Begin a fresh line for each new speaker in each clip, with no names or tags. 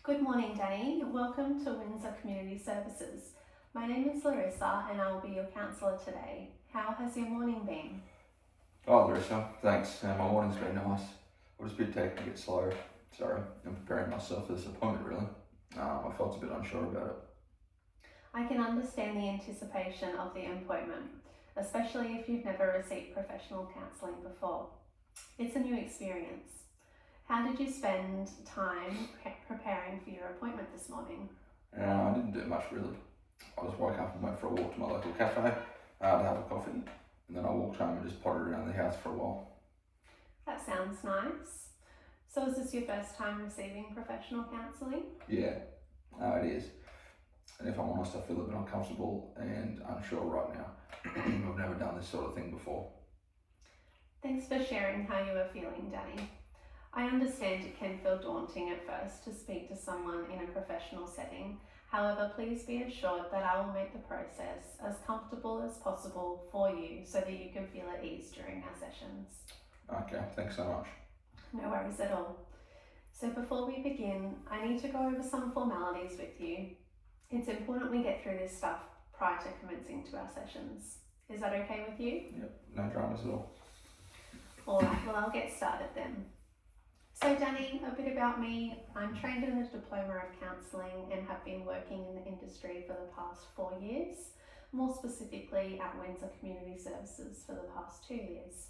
Good morning, Danny. Welcome to Windsor Community Services. My name is Larissa and I will be your counsellor today. How has your morning been?
Oh, Larissa, thanks. My morning's been nice. I've just been taking it a bit slow. Sorry, I'm preparing myself for this appointment, really. I felt a bit unsure about it.
I can understand the anticipation of the appointment, especially if you've never received professional counselling before. It's a new experience. How did you spend time preparing for your appointment this morning?
I didn't do much, really. I just woke up and went for a walk to my local cafe to have a coffee, and then I walked home and just pottered around the house for a while.
That sounds nice. So is this your first time receiving professional counselling?
Yeah, it is. And if I'm honest, I feel a bit uncomfortable and unsure right now. I've never done this sort of thing before.
Thanks for sharing how you are feeling, Danny. I understand it can feel daunting at first to speak to someone in a professional setting. However, please be assured that I will make the process as comfortable as possible for you so that you can feel at ease during our sessions.
Okay, thanks so much.
No worries at all. So before we begin, I need to go over some formalities with you. It's important we get through this stuff prior to commencing to our sessions. Is that okay with you?
Yep, no dramas at all.
Alright, well I'll get started then. So Danny, a bit about me. I'm trained in a diploma of counselling and have been working in the industry for the past 4 years, more specifically at Windsor Community Services for the past 2 years.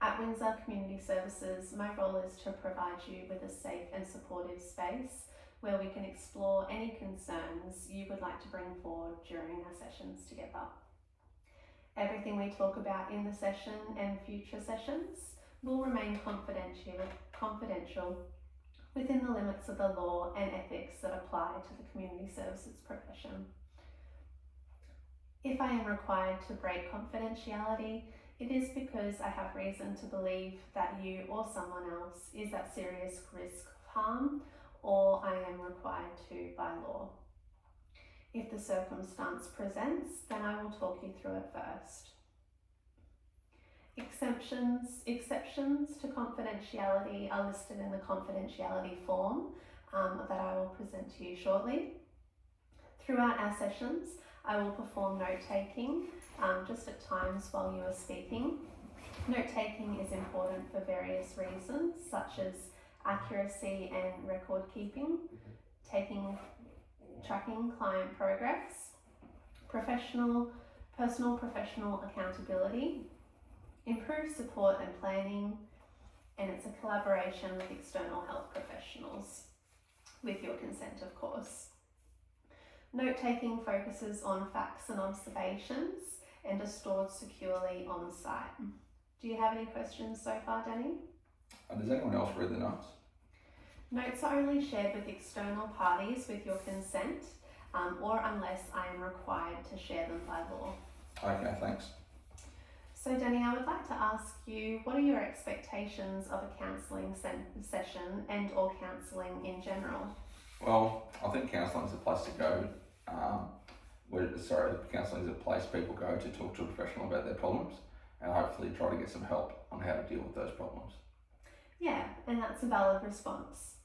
At Windsor Community Services, my role is to provide you with a safe and supportive space where we can explore any concerns you would like to bring forward during our sessions together. Everything we talk about in the session and future sessions will remain confidential within the limits of the law and ethics that apply to the community services profession. If I am required to break confidentiality, it is because I have reason to believe that you or someone else is at serious risk of harm, or I am required to by law. If the circumstance presents, then I will talk you through it first. Exceptions to confidentiality are listed in the confidentiality form that I will present to you shortly. Throughout our sessions, I will perform note taking just at times while you are speaking. Note taking is important for various reasons, such as accuracy and record keeping, tracking client progress, personal professional accountability, improved support and planning, and it's a collaboration with external health professionals, with your consent of course. Note taking focuses on facts and observations and are stored securely on site. Do you have any questions so far, Danny?
Does anyone else read the notes?
Notes are only shared with external parties with your consent or unless I am required to share them by law.
Okay, thanks.
So Danny, I would like to ask you, what are your expectations of a counselling session and or counselling in general?
Well, I think counselling is a place to go. Counselling is a place people go to talk to a professional about their problems and hopefully try to get some help on how to deal with those problems.
Yeah, and that's a valid response.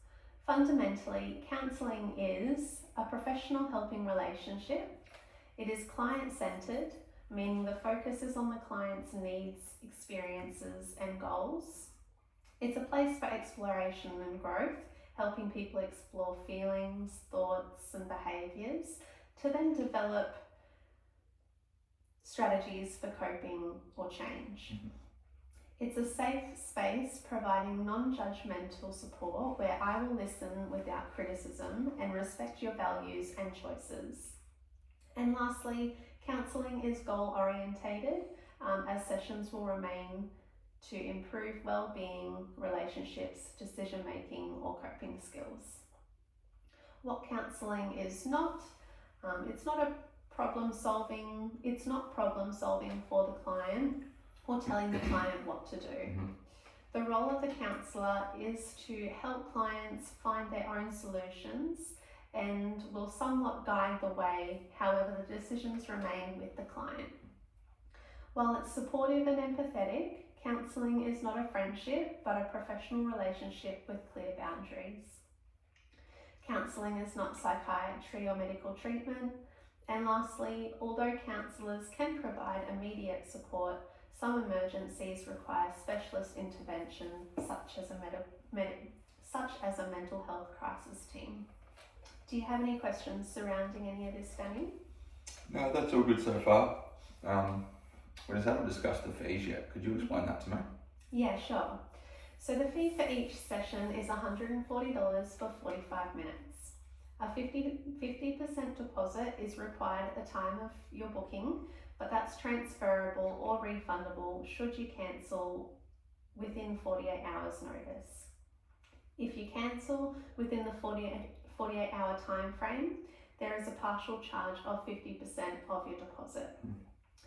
Fundamentally, counselling is a professional helping relationship. It is client-centred, meaning the focus is on the client's needs, experiences and goals. It's a place for exploration and growth, helping people explore feelings, thoughts and behaviours to then develop strategies for coping or change.
Mm-hmm.
It's a safe space providing non-judgmental support where I will listen without criticism and respect your values and choices. And lastly, counselling is goal-orientated as sessions will remain to improve well-being, relationships, decision-making or coping skills. What counselling is not, it's not problem solving for the client or telling the client what to do.
Mm-hmm.
The role of the counsellor is to help clients find their own solutions and will somewhat guide the way, however the decisions remain with the client. While it's supportive and empathetic, counselling is not a friendship but a professional relationship with clear boundaries. counselling is not psychiatry or medical treatment. And lastly, although counsellors can provide immediate support, some emergencies require specialist intervention, such as a mental health crisis team. Do you have any questions surrounding any of this, Danny?
No, that's all good so far. We just haven't discussed the fees yet. Could you explain that to me?
Yeah, sure. So the fee for each session is $140 for 45 minutes. A 50% deposit is required at the time of your booking, but that's transferable or refundable should you cancel within 48 hours notice. If you cancel within the 48-hour time frame, there is a partial charge of 50% of your deposit.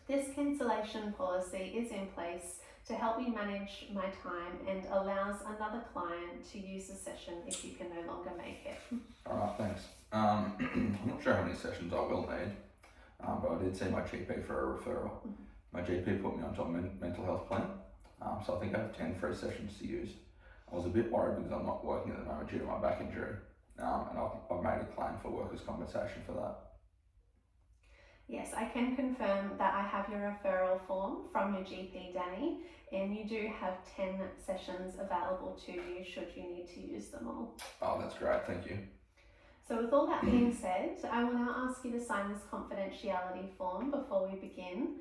This cancellation policy is in place to help me manage my time and allows another client to use the session if you can no longer make it.
Alright, thanks. I'm not sure how many sessions I will need, but I did see my GP for a referral. My GP put me onto a mental health plan, so I think I have 10 free sessions to use. I was a bit worried because I'm not working at the moment due to my back injury, and I've made a claim for workers' compensation for that.
Yes, I can confirm that I have your referral form from your GP, Danny, and you do have 10 sessions available to you should you need to use them all.
Oh, that's great, thank you.
So with all that being said, I will now ask you to sign this confidentiality form before we begin.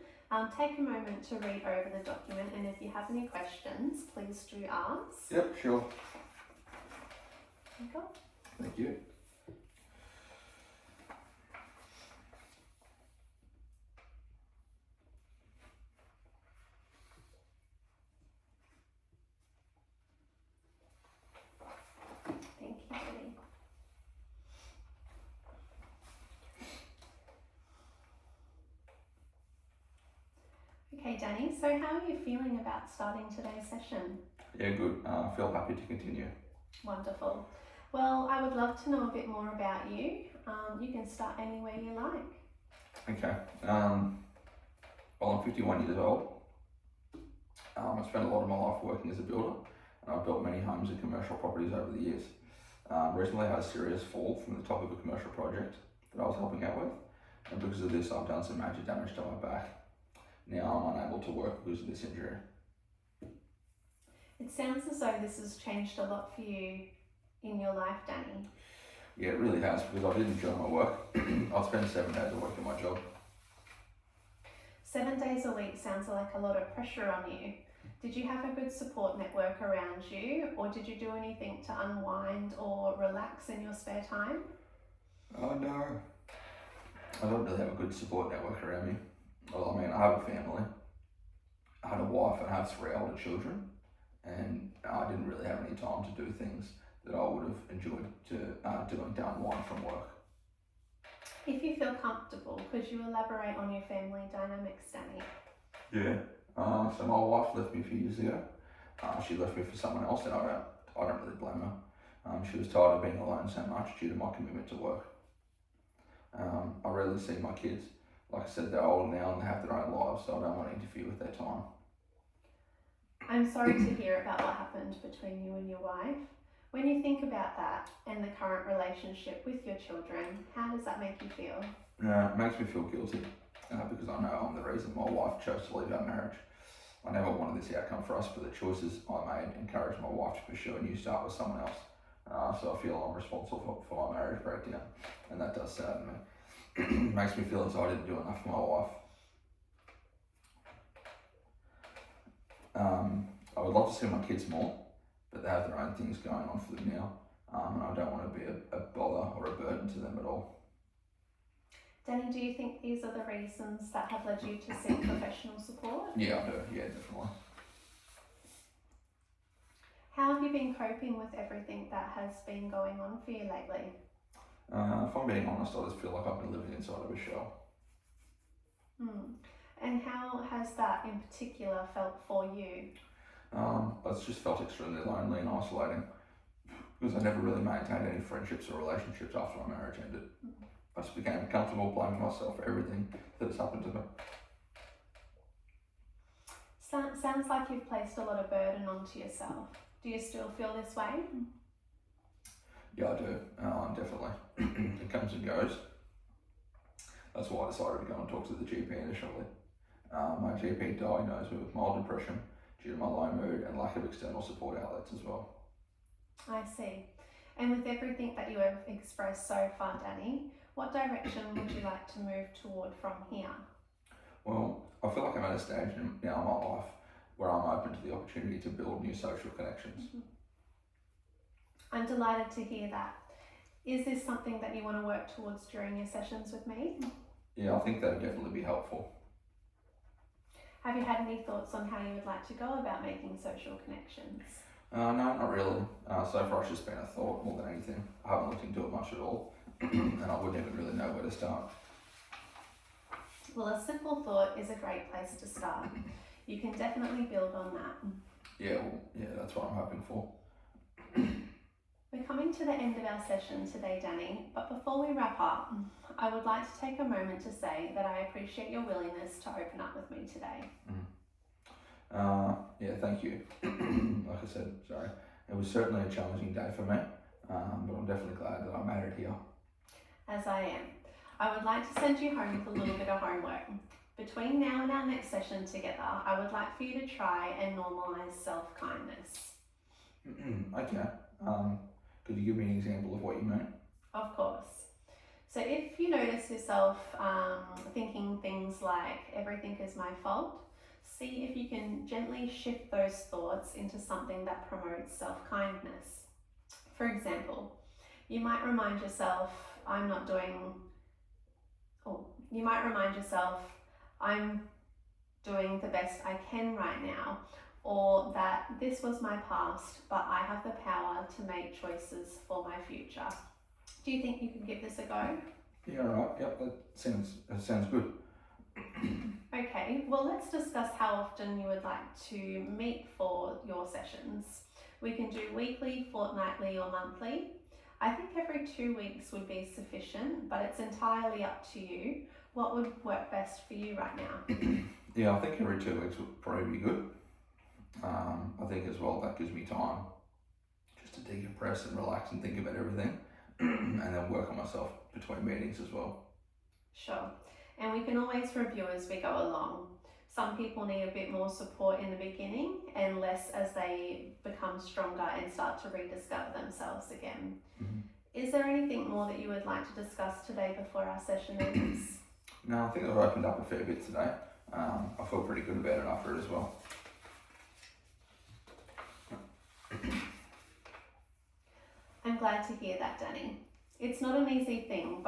Take a moment to read over the document, and if you have any questions, please do ask.
Yep, sure.
Okay.
Thank you.
Thank you, Danny. Okay, Danny, so how are you feeling about starting today's session?
Yeah, good. I feel happy to continue.
Wonderful. Well, I would love to know a bit more about you. You can start anywhere you like.
Okay. Well, I'm 51 years old. I've spent a lot of my life working as a builder, and I've built many homes and commercial properties over the years. Recently I had a serious fall from the top of a commercial project that I was helping out with, and because of this I've done some major damage to my back. Now I'm unable to work because of this injury.
It sounds as though this has changed a lot for you in your life, Danny.
Yeah, it really has, because I did enjoy my work. I'd spend 7 days a week at my job.
7 days a week sounds like a lot of pressure on you. Did you have a good support network around you, or did you do anything to unwind or relax in your spare time?
Oh no, I don't really have a good support network around me. Well, I mean, I have a family. I had a wife and I have 3 older children, and I didn't really have any time to do things that I would have enjoyed doing to unwind from work.
If you feel comfortable, could you elaborate on your family dynamics, Danny?
Yeah. So my wife left me a few years ago. She left me for someone else, and I don't really blame her. She was tired of being alone so much due to my commitment to work. I rarely see my kids. Like I said, they're older now and they have their own lives, so I don't want to interfere with their time.
I'm sorry to hear about what happened between you and your wife. When you think about that and the current relationship with your children, how does that make you feel?
It makes me feel guilty because I know I'm the reason my wife chose to leave our marriage. I never wanted this outcome for us, but the choices I made encouraged my wife to pursue a new start with someone else. So I feel I'm responsible for my marriage breakdown, and that does sadden me. It makes me feel as though I didn't do enough for my wife. I would love to see my kids more, but they have their own things going on for them now, and I don't want to be a bother or a burden to them at all.
Danny, do you think these are the reasons that have led you to seek professional support?
Yeah, I do. Yeah, definitely.
How have you been coping with everything that has been going on for you lately?
If I'm being honest, I just feel like I've been living inside of a shell.
And how has that in particular felt for you?
It's just felt extremely lonely and isolating because I never really maintained any friendships or relationships after my marriage ended. I just became comfortable blaming myself for everything that has happened to me.
Sounds like you've placed a lot of burden onto yourself. Do you still feel this way?
Yeah, I do. Definitely. It comes and goes. That's why I decided to go and talk to the GP initially. My GP diagnosed me with mild depression due to my low mood and lack of external support outlets as well.
I see. And with everything that you have expressed so far, Danny, what direction would you like to move toward from here?
Well, I feel like I'm at a stage now in my life where I'm open to the opportunity to build new social connections.
I'm delighted to hear that. Is this something that you want to work towards during your sessions with me?
Yeah, I think that would definitely be helpful.
Have you had any thoughts on how you would like to go about making social connections?
No, not really. So far it's just been a thought more than anything. I haven't looked into it much at all, and I wouldn't even really know where to start.
Well, a simple thought is a great place to start. You can definitely build on that.
Yeah, that's what I'm hoping for.
We're coming to the end of our session today, Danny, but before we wrap up, I would like to take a moment to say that I appreciate your willingness to open up with me today.
Yeah, thank you. Like I said, sorry, it was certainly a challenging day for me, but I'm definitely glad that I made it here.
As I am. I would like to send you home with a little bit of homework. Between now and our next session together, I would like for you to try and normalise self-kindness.
Okay. Could you give me an example of what you mean?
Of course. So if you notice yourself thinking things like everything is my fault, see if you can gently shift those thoughts into something that promotes self-kindness. For example, you might remind yourself, I'm doing the best I can right now, or that this was my past, but I have the power to make choices for my future. Do you think you can give this a go?
Yeah, right. Yep, that sounds good.
Okay, well let's discuss how often you would like to meet for your sessions. We can do weekly, fortnightly or monthly. I think every 2 weeks would be sufficient, but it's entirely up to you. What would work best for you right now?
Yeah, I think every 2 weeks would probably be good. I think as well that gives me time just to decompress and relax and think about everything and then work on myself between meetings as well.
Sure, and we can always review as we go along. Some people need a bit more support in the beginning and less as they become stronger and start to rediscover themselves again. Is there anything more that you would like to discuss today before our session ends?
No, I think I've opened up a fair bit today. I feel pretty good about it after it as well.
I'm glad to hear that, Danny. It's not an easy thing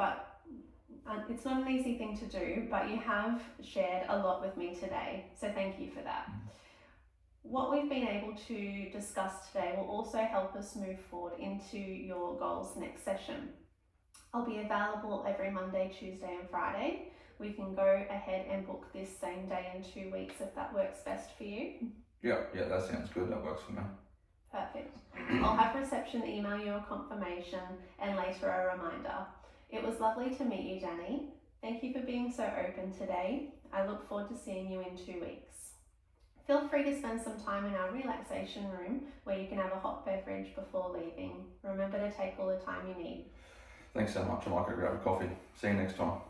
to do, but you have shared a lot with me today, so thank you for that. What we've been able to discuss today will also help us move forward into your goals next session. I'll be available every Monday, Tuesday and Friday. We can go ahead and book this same day in 2 weeks if that works best for you.
Yeah, that sounds good. That works for me.
Perfect. I'll have reception email you a confirmation and later a reminder. It was lovely to meet you, Danny. Thank you for being so open today. I look forward to seeing you in 2 weeks. Feel free to spend some time in our relaxation room where you can have a hot beverage before leaving. Remember to take all the time you need.
Thanks so much. I might go grab a coffee. See you next time.